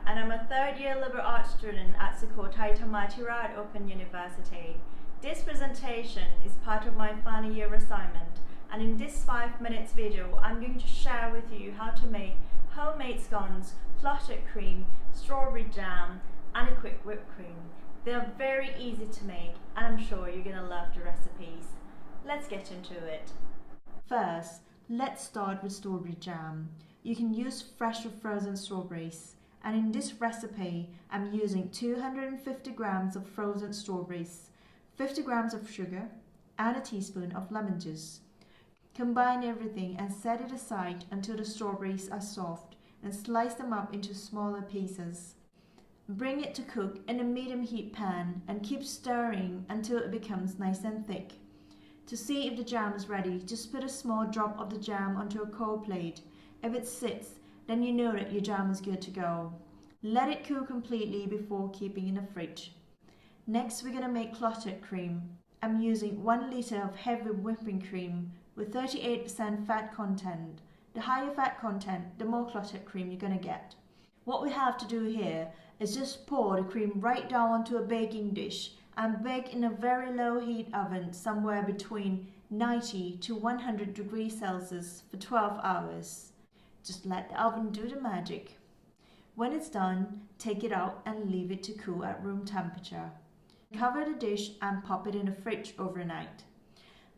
and I'm a third-year liberal arts student at Sukhothai Thammathirat Open University. This presentation is part of my final year assignment, and in this 5 minutes video, I'm going to share with you how to make homemade scones, clotted cream, strawberry jam, and a quick whipped cream. They're very easy to make, and I'm sure you're going to love the recipes. Let's get into it. First, let's start with strawberry jam. You can use fresh or frozen strawberries, and in this recipe, I'm using 250 grams of frozen strawberries, 50 grams of sugar, and a teaspoon of lemon juice. Combine everything and set it aside until the strawberries are soft, and slice them up into smaller pieces. Bring it to cook in a medium heat pan and keep stirring until it becomes nice and thick. To see if the jam is ready, just put a small drop of the jam onto a cold plate. If it sits, then you know that your jam is good to go. Let it cool completely before keeping in the fridge. Next, we're going to make clotted cream. I'm using 1 liter of heavy whipping cream with 38% fat content. The higher fat content, the more clotted cream you're going to get. What we have to do here is just pour the cream right down onto a baking dish and bake in a very low heat oven somewhere between 90 to 100 degrees Celsius for 12 hours. Just let the oven do the magic. When it's done, take it out and leave it to cool at room temperature. Cover the dish and pop it in the fridge overnight.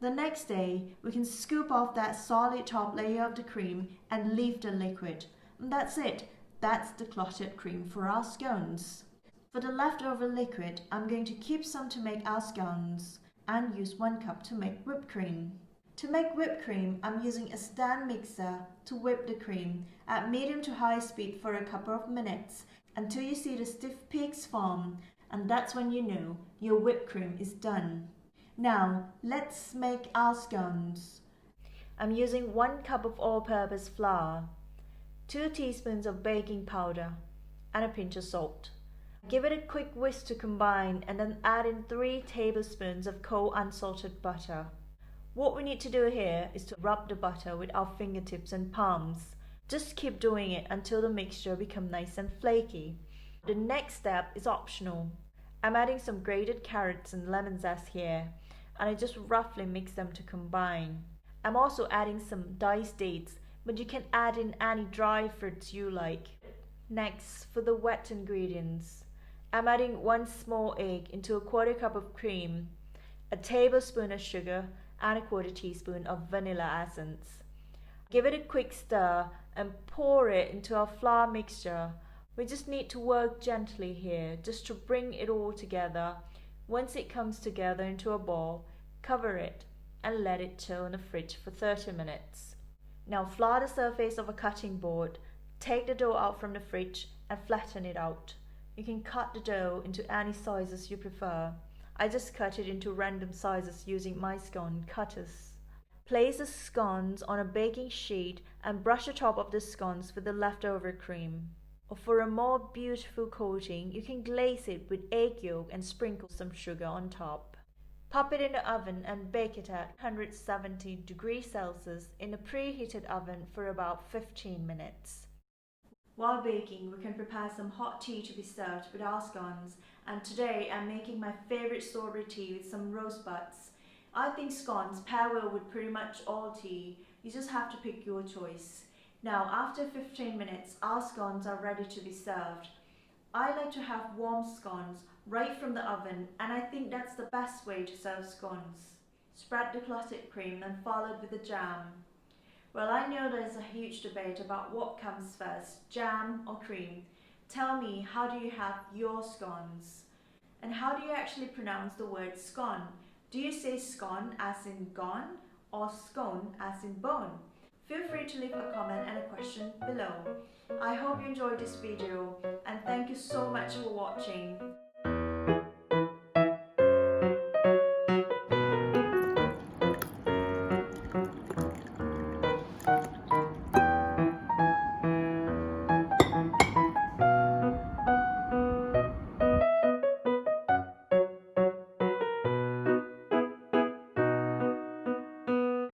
The next day, we can scoop off that solid top layer of the cream and leave the liquid. And that's it. That's the clotted cream for our scones. For the leftover liquid, I'm going to keep some to make our scones and use 1 cup to make whipped cream. To make whipped cream, I'm using a stand mixer to whip the cream at medium to high speed for a couple of minutes until you see the stiff peaks form, and that's when you know your whipped cream is done. Now, let's make our scones. I'm using 1 cup of all-purpose flour, 2 teaspoons of baking powder, and a pinch of salt. Give it a quick whisk to combine and then add in 3 tablespoons of cold unsalted butter. What we need to do here is to rub the butter with our fingertips and palms. Just keep doing it until the mixture becomes nice and flaky. The next step is optional. I'm adding some grated carrots and lemon zest here, and I just roughly mix them to combine. I'm also adding some diced dates, but you can add in any dry fruits you like. Next, for the wet ingredients, I'm adding 1 small egg into a 1/4 cup of cream, a tablespoon of sugar, and a 1/4 teaspoon of vanilla essence. Give it a quick stir and pour it into our flour mixture. We just need to work gently here just to bring it all together. Once it comes together into a ball, cover it and let it chill in the fridge for 30 minutes. Now flour the surface of a cutting board, take the dough out from the fridge and flatten it out. You can cut the dough into any sizes you prefer. I just cut it into random sizes using my scone cutters. Place the scones on a baking sheet and brush the top of the scones with the leftover cream. Or for a more beautiful coating, you can glaze it with egg yolk and sprinkle some sugar on top. Pop it in the oven and bake it at 170 degrees Celsius in a preheated oven for about 15 minutes. While baking, we can prepare some hot tea to be served with our scones, and today I'm making my favorite strawberry tea with some rosebuds. I think scones pair well with pretty much all tea. You just have to pick your choice. Now, after 15 minutes, our scones are ready to be served. I like to have warm scones right from the oven, and I think that's the best way to serve scones. Spread the clotted cream and follow it with the jam. Well, I know there's a huge debate about what comes first, jam or cream. Tell me, how do you have your scones? And how do you actually pronounce the word scone? Do you say scone as in gone or scone as in bone? Feel free to leave a comment and a question below. I hope you enjoyed this video, and thank you so much for watching.